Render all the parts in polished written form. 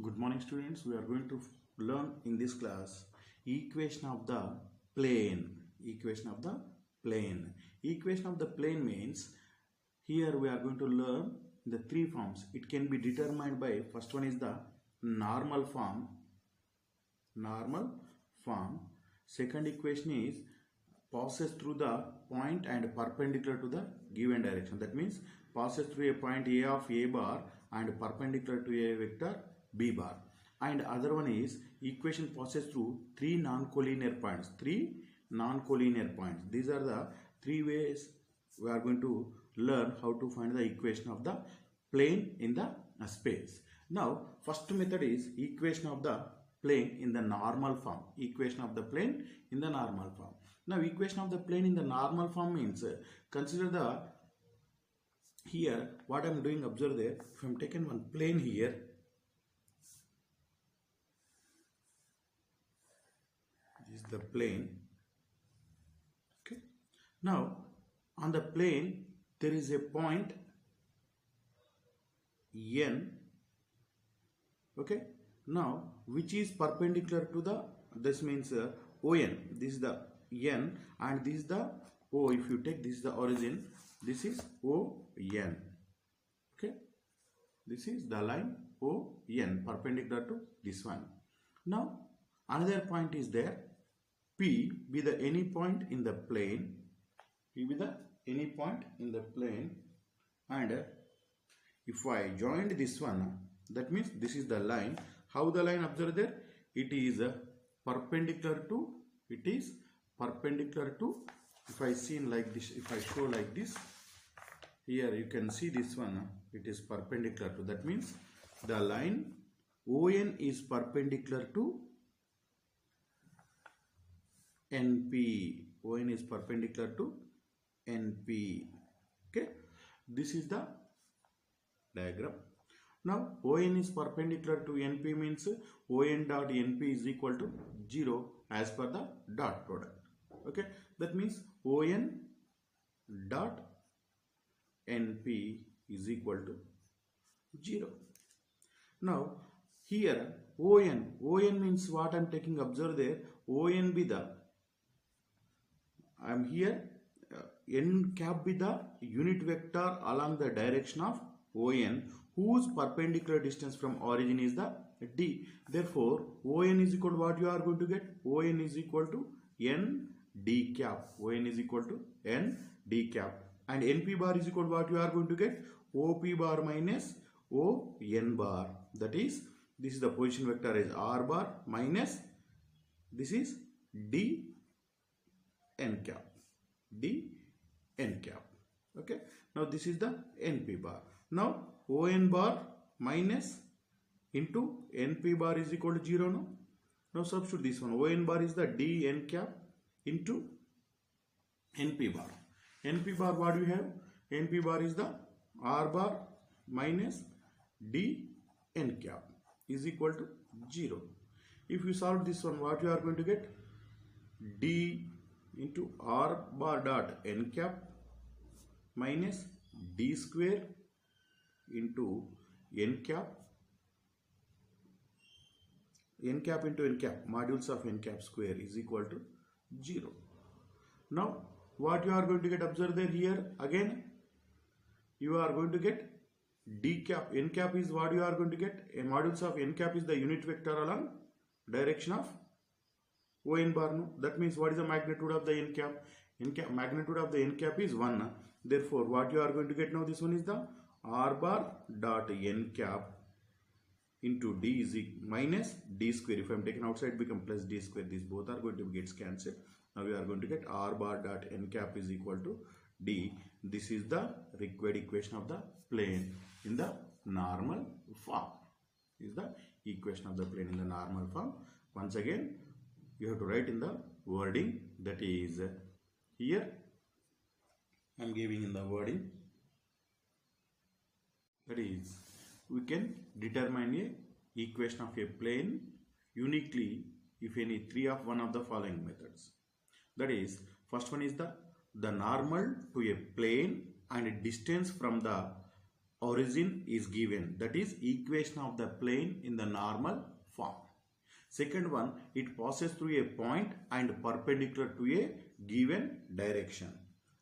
Good morning students. We are going to learn in this class equation of the plane. Equation of the plane. Equation of the plane means here we are going to learn the three forms. It can be determined by first one is the normal form. Normal form. Second equation is passes through the point and perpendicular to the given direction. That means passes through a point A of A bar and perpendicular to a vector B bar. And other one is equation passes through three non-collinear points. Three non-collinear points. These are the three ways we are going to learn how to find the equation of the plane in the space. Now, first method is equation of the plane in the normal form. Equation of the plane in the normal form. Now, equation of the plane in the normal form means consider the here what I am doing. Observe there. If I am taken one plane here, this is the plane. Okay. Now, on the plane there is a point N. Okay. Now, which is perpendicular to the, this means ON. This is the N and this is the O. If you take this is the origin, this is ON. Okay. This is the line ON perpendicular to this one. Now, another point is there. P be the any point in the plane. P be the any point in the plane, and if I joined this one, that means this is the line. How the line, observe there? It is perpendicular to. It is perpendicular to. If I see like this, if I show like this, here you can see this one. It is perpendicular to. That means the line ON is perpendicular to NP. ON is perpendicular to NP. Okay. This is the diagram. Now, ON is perpendicular to NP means ON dot NP is equal to 0 as per the dot product. Okay. That means ON dot NP is equal to 0. Now, here ON means what I am taking, observe there. ON be the, I am here, N cap be the unit vector along the direction of ON, whose perpendicular distance from origin is the D. Therefore, ON is equal to what you are going to get? ON is equal to N D cap. ON is equal to N D cap. And NP bar is equal to what you are going to get? OP bar minus ON bar. That is, this is the position vector is R bar minus, this is D N cap. D N cap. Okay. Now, this is the NP bar. Now, ON bar minus into NP bar is equal to 0. No? Now, substitute this one. ON bar is the D N cap into NP bar. NP bar, what do you have? NP bar is the R bar minus D N cap is equal to 0. If you solve this one, what you are going to get? D into R bar dot N cap minus D square into N cap. N cap into N cap, modules of N cap square is equal to 0. Now, what you are going to get, observe there here again, you are going to get D cap. N cap is what you are going to get. A modules of N cap is the unit vector along direction of ON bar. No? That means what is the magnitude of the N cap? N cap, magnitude of the N cap is 1. Therefore, what you are going to get now, this one is the R bar dot N cap into D is minus D square. If I am taken outside, become plus D square. These both are going to get cancelled. Now, we are going to get R bar dot N cap is equal to D. This is the required equation of the plane in the normal form. Is the equation of the plane in the normal form. Once again, you have to write in the wording, that is here I am giving in the wording, that is we can determine a equation of a plane uniquely if any three of one of the following methods. That is, first one is the normal to a plane and a distance from the origin is given, that is equation of the plane in the normal form. Second one, it passes through a point and perpendicular to a given direction.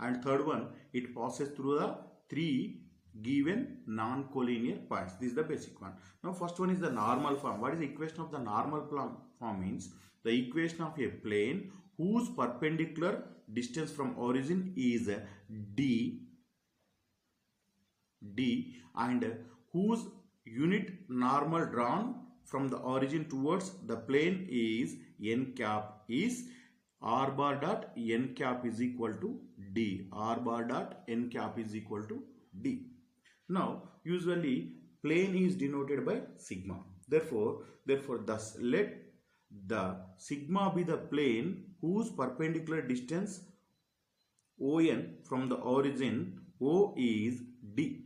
And third one, it passes through the three given non-collinear points. This is the basic one. Now first one is the normal form. What is the equation of the normal form? Means the equation of a plane whose perpendicular distance from origin is d and whose unit normal drawn from the origin towards the plane is n cap is r bar dot n cap is equal to d. R bar dot n cap is equal to d. Now usually plane is denoted by sigma. Therefore thus let the sigma be the plane whose perpendicular distance ON from the origin O is d.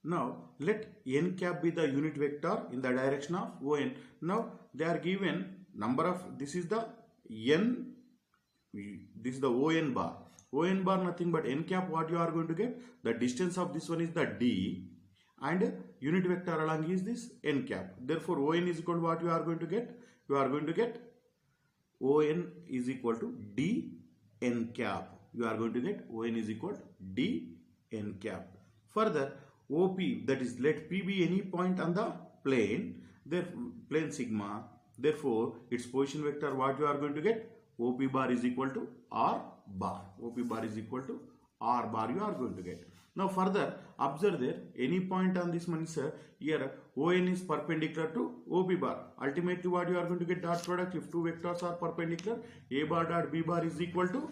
Now let n cap be the unit vector in the direction of ON. Now they are given number of, this is the n, this is the ON bar. ON bar nothing but n cap. What you are going to get? The distance of this one is the d and unit vector along is this n cap. Therefore ON is equal to what you are going to get? You are going to get ON is equal to d n cap. You are going to get ON is equal to d n cap. Further, OP, that is let P be any point on the plane, plane sigma. Therefore its position vector, what you are going to get? OP bar is equal to R bar. OP bar is equal to R bar you are going to get. Now further observe there, any point on this one is here ON is perpendicular to OP bar. Ultimately what you are going to get? Dot product if two vectors are perpendicular, A bar dot B bar is equal to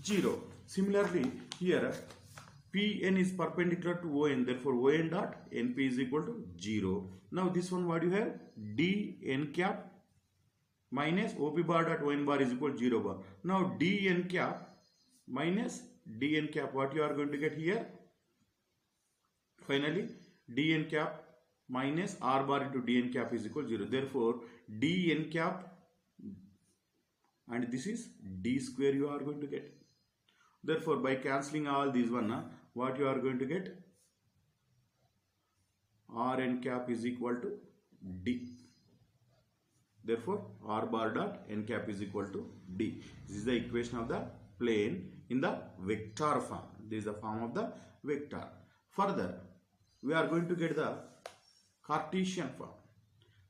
0. Similarly here Pn is perpendicular to On, therefore On dot Np is equal to 0. Now this one what you have? D n cap minus OP bar dot On bar is equal to 0 bar. Now D n cap minus D n cap, what you are going to get here? Finally D n cap minus R bar into D n cap is equal to 0. Therefore D n cap and this is D square you are going to get. Therefore by cancelling all these one, what you are going to get? R n cap is equal to D. Therefore R bar dot n cap is equal to D. This is the equation of the plane in the vector form. This is the form of the vector. Further we are going to get the Cartesian form.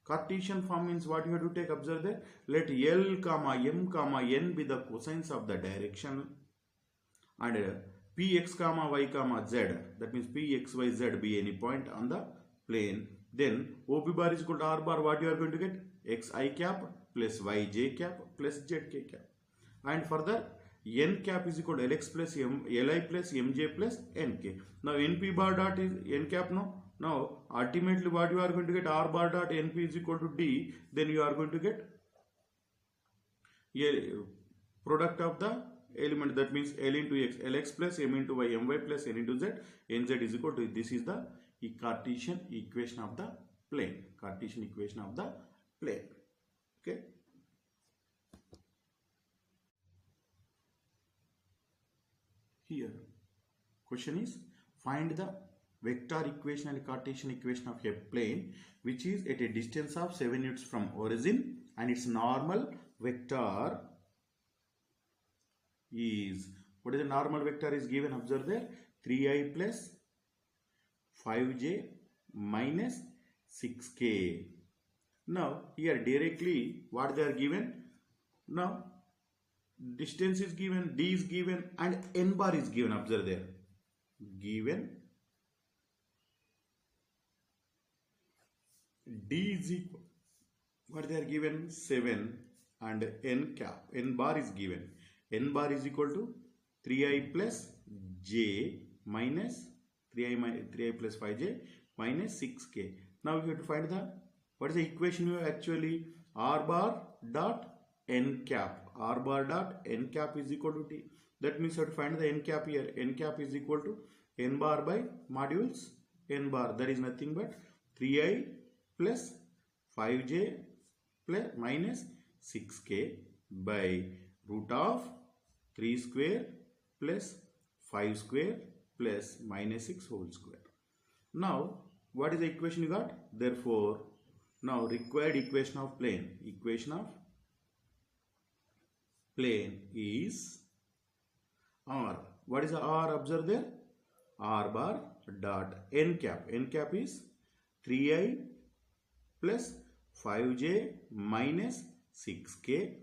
Cartesian form means what you have to take? Observe there. Let L comma M comma N be the cosines of the direction and Px comma Y comma Z, that means Px Y Z be any point on the plane. Then OP bar is equal to R bar, what you are going to get? Xi cap plus Yj cap plus Zk cap. And further N cap is equal to Lx plus Li plus Mj plus Nk. Now Np bar dot is N cap no. Now ultimately what you are going to get? R bar dot Np is equal to D. Then you are going to get product of the element, that means L into X, Lx plus M into Y, My plus N into Z, Nz is equal to, this is the Cartesian equation of the plane. Cartesian equation of the plane. Okay. Here question is find the vector equation and Cartesian equation of a plane which is at a distance of 7 units from origin and its normal vector is, what is the normal vector is given? Observe there, 3i plus 5j minus 6k. Now here directly what they are given? Now distance is given, d is given and n bar is given. Observe there, given d is equal, what they are given? 7 and n cap, n bar is given. N bar is equal to 3i plus j minus 3i plus 5j minus 6k. Now you have to find the, what is the equation you have actually? R bar dot n cap. R bar dot n cap is equal to t. That means you have to find the n cap here. N cap is equal to n bar by modules n bar. That is nothing but 3i plus 5j plus minus 6k by root of 3 square plus 5 square plus minus 6 whole square. Now, what is the equation you got? Therefore, now required equation of plane. Equation of plane is R. What is the R? Observe there. R bar dot n cap. N cap is 3i plus 5j minus 6k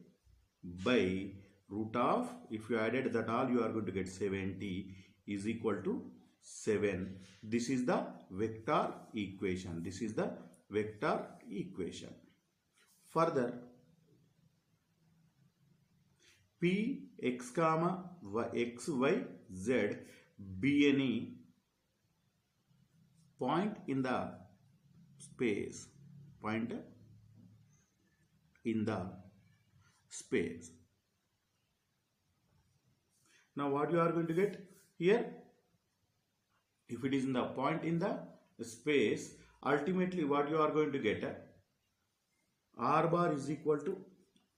by root of, if you added that all, you are going to get 70 is equal to 7. This is the vector equation. This is the vector equation. Further, P x comma x y z be any point in the space. Point in the space. Now what you are going to get here? If it is in the point in the space, ultimately what you are going to get? R bar is equal to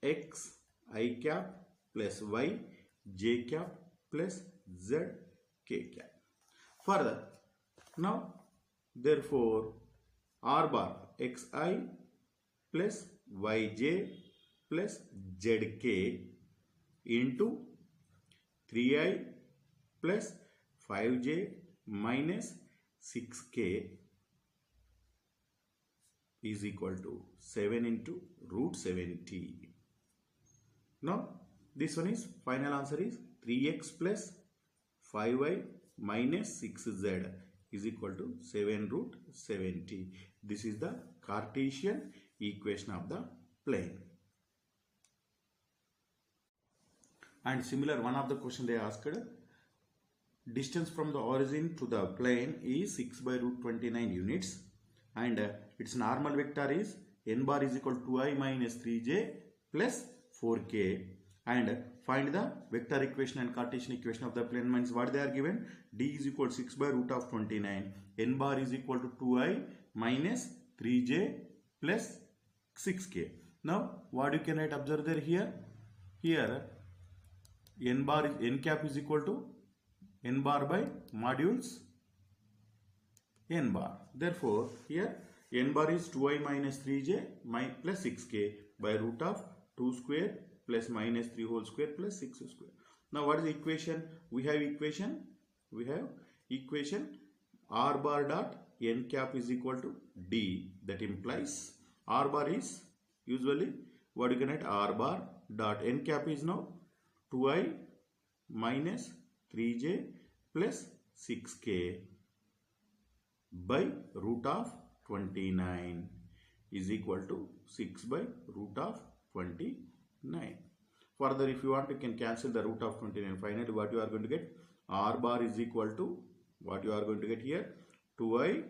x I cap plus y j cap plus z k cap. Further, now therefore R bar xi plus yj plus zk into 3i plus 5j minus 6k is equal to 7 into root 70. Now this one is final answer is 3x plus 5y minus 6z is equal to 7 root 70. This is the Cartesian equation of the plane. And similar, one of the question they asked, distance from the origin to the plane is 6 by root 29 units and its normal vector is n bar is equal to 2i minus 3j plus 4k, and find the vector equation and Cartesian equation of the plane. Means what they are given, d is equal to 6 by root of 29, n bar is equal to 2i minus 3j plus 6k. Now what you can write, observe there here n bar is n cap is equal to n bar by modules n bar. Therefore here n bar is 2i minus 3j plus 6k by root of 2 square plus minus 3 whole square plus 6 square. Now what is the equation? We have equation r bar dot n cap is equal to d. That implies r bar is usually what you can write, r bar dot n cap is now 2i minus 3j plus 6k by root of 29 is equal to 6 by root of 29. Further, if you want, you can cancel the root of 29. Finally, what you are going to get? R bar is equal to, what you are going to get here? 2i.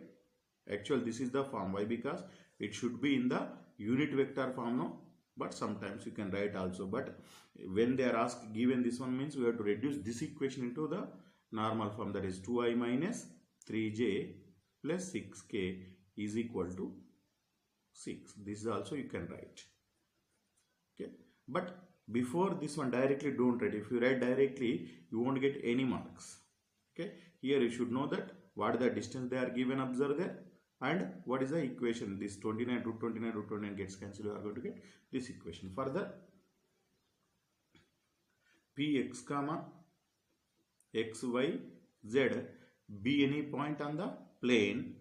Actually, this is the form. Why? Because it should be in the unit vector form, no? But sometimes you can write also. But when they are asked, given this one, means we have to reduce this equation into the normal form. That is 2i minus 3j plus 6k is equal to 6. This is also you can write. Okay. But before this one, directly don't write. If you write directly, you won't get any marks. Okay. Here you should know that what is the distance they are given, observe there. And what is the equation? This 29 root 29 gets cancelled. You are going to get this equation. Further, Px comma xy z be any point on the plane,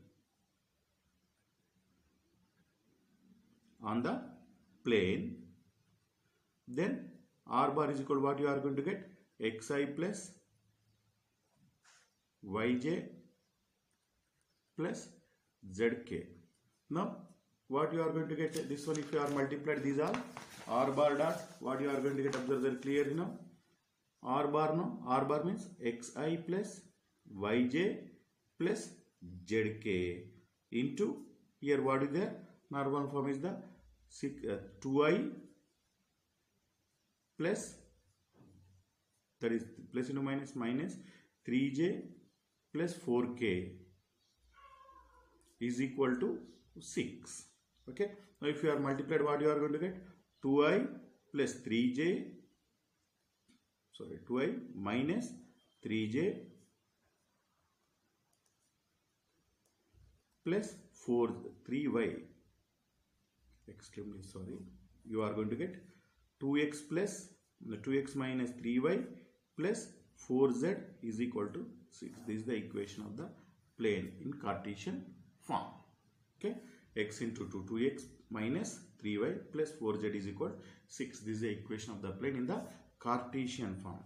then r bar is equal to what you are going to get, xi plus yj plus zk. Now what you are going to get, this one if you are multiplied these are r bar dot, what you are going to get, observe very clearly now. R bar, no, R bar means xi plus yj plus zk into, here what is there, normal form is the 2i plus, that is plus into minus 3j plus 4k is equal to 6. Okay. Now if you are multiplied, what you are going to get, 2i plus 2i minus 3j plus 3y, extremely sorry, you are going to get 2x plus 2x minus 3y plus 4z is equal to 6. This is the equation of the plane in Cartesian form. Okay, x into 2x minus 3y plus 4z is equal to 6. This is the equation of the plane in the Cartesian form.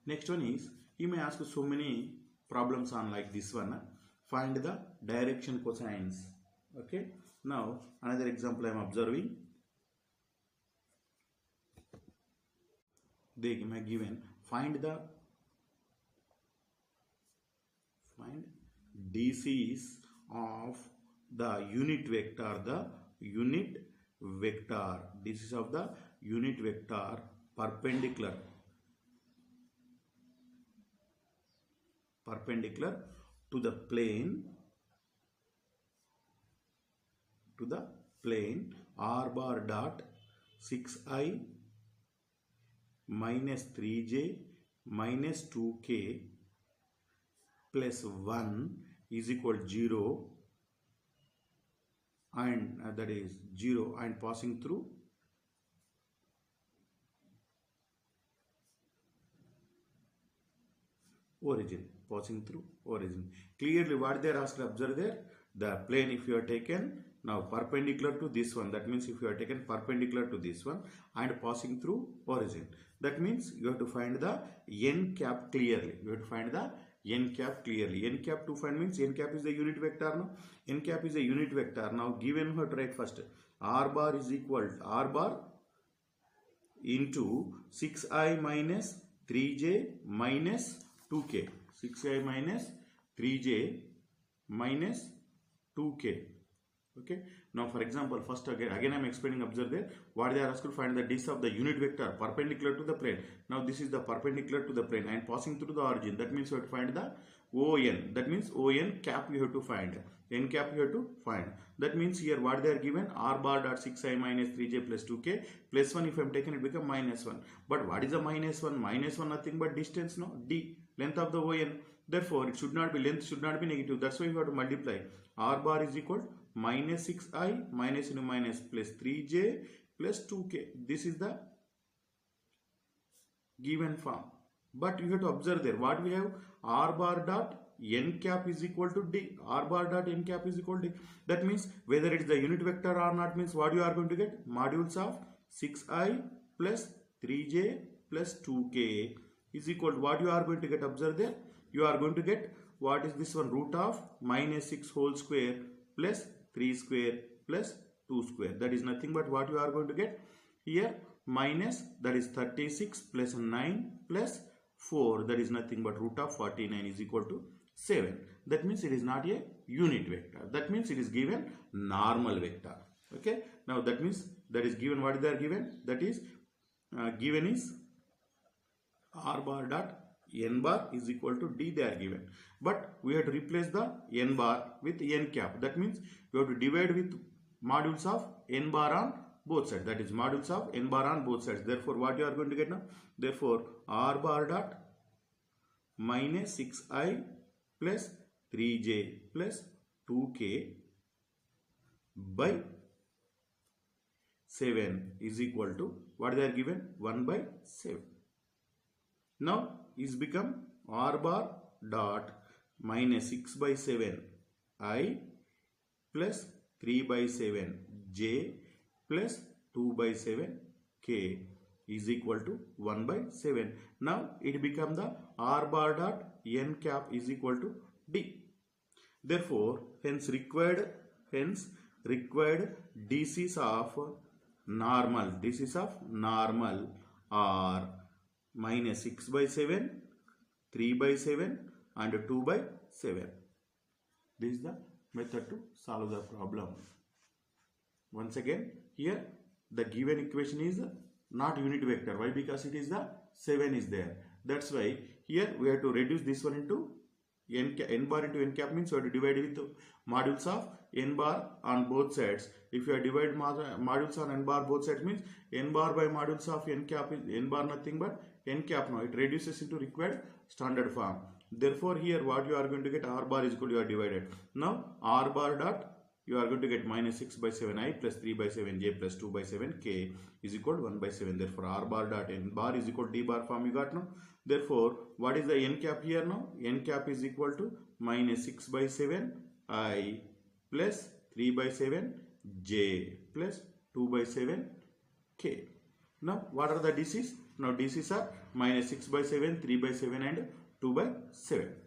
Next one is, you may ask so many problems on like this one. Find the direction cosines. Okay, now another example I am observing. They may given find DCs of the unit vector, DCs of the unit vector perpendicular to the plane r bar dot 6i minus 3j minus 2k plus 1 is equal to 0, and that is 0 and passing through origin. Clearly what they are asked to observe there, the plane if you are taken now perpendicular to this one, that means if you are taken perpendicular to this one and passing through origin, that means you have to find the n cap clearly. N cap to find means n cap is the unit vector. No, n cap is a unit vector. Now given you have to write first r bar is equal to r bar into 6i minus 3j minus 2k, 6i minus 3j minus 2k. Okay, now for example, first again I am explaining, observe there what they are asked to find the DC of the unit vector perpendicular to the plane. Now this is the perpendicular to the plane and passing through the origin, that means you have to find the ON, that means ON cap you have to find, n cap you have to find. That means here what they are given, r bar dot 6i minus 3j plus 2k plus 1, if I am taken it become minus 1. But what is the minus 1? Minus 1 nothing but distance, no, d, length of the ON. Therefore it should not be, length should not be negative, that's why you have to multiply. R bar is equal minus 6i minus into minus plus 3j plus 2k. This is the given form. But you have to observe there what we have, r bar dot n cap is equal to d. R bar dot n cap is equal to d. That means whether it is the unit vector or not, means what you are going to get, modules of 6i plus 3j plus 2k is equal to what you are going to get, observe there. You are going to get what is this one, root of minus 6 whole square plus 3 square plus 2 square. That is nothing but what you are going to get here, minus, that is 36 plus 9 plus 4, that is nothing but root of 49 is equal to 7. That means it is not a unit vector. That means it is given normal vector. Okay. Now that means that is given, what they are given, that is given is r bar dot n bar is equal to d, they are given. But we have to replace the n bar with n cap. That means you have to divide with modules of n bar on both sides. That is modules of n bar on both sides. Therefore what you are going to get now? Therefore r bar dot minus 6i plus 3j plus 2k by 7 is equal to what they are given, 1 by 7. Now is become r bar dot minus 6 by 7 I plus 3 by 7 j plus 2 by 7 k is equal to 1 by 7. Now it become the r bar dot n cap is equal to d. Therefore hence required DCs of normal are minus 6 by 7, 3 by 7 and 2 by 7. This is the method to solve the problem. Once again, here the given equation is not unit vector. Why? Because it is the 7 is there. That's why here we have to reduce this one into n bar into n cap, means you have to divide with modules of n bar on both sides. If you are divide modules on n bar both sides, means n bar by modules of n cap is n bar nothing but n cap. Now it reduces into required standard form. Therefore, here what you are going to get, r bar is equal to, you are divided. Now, r bar dot, you are going to get minus 6 by 7i plus 3 by 7j plus 2 by 7k is equal to 1 by 7. Therefore, r bar dot n bar is equal to d bar form you got now. Therefore, what is the n cap here now? N cap is equal to minus 6 by 7i plus 3 by 7j plus 2 by 7k. Now, what are the DCs? Now, DCs are minus 6 by 7, 3 by 7 and 2 by 7.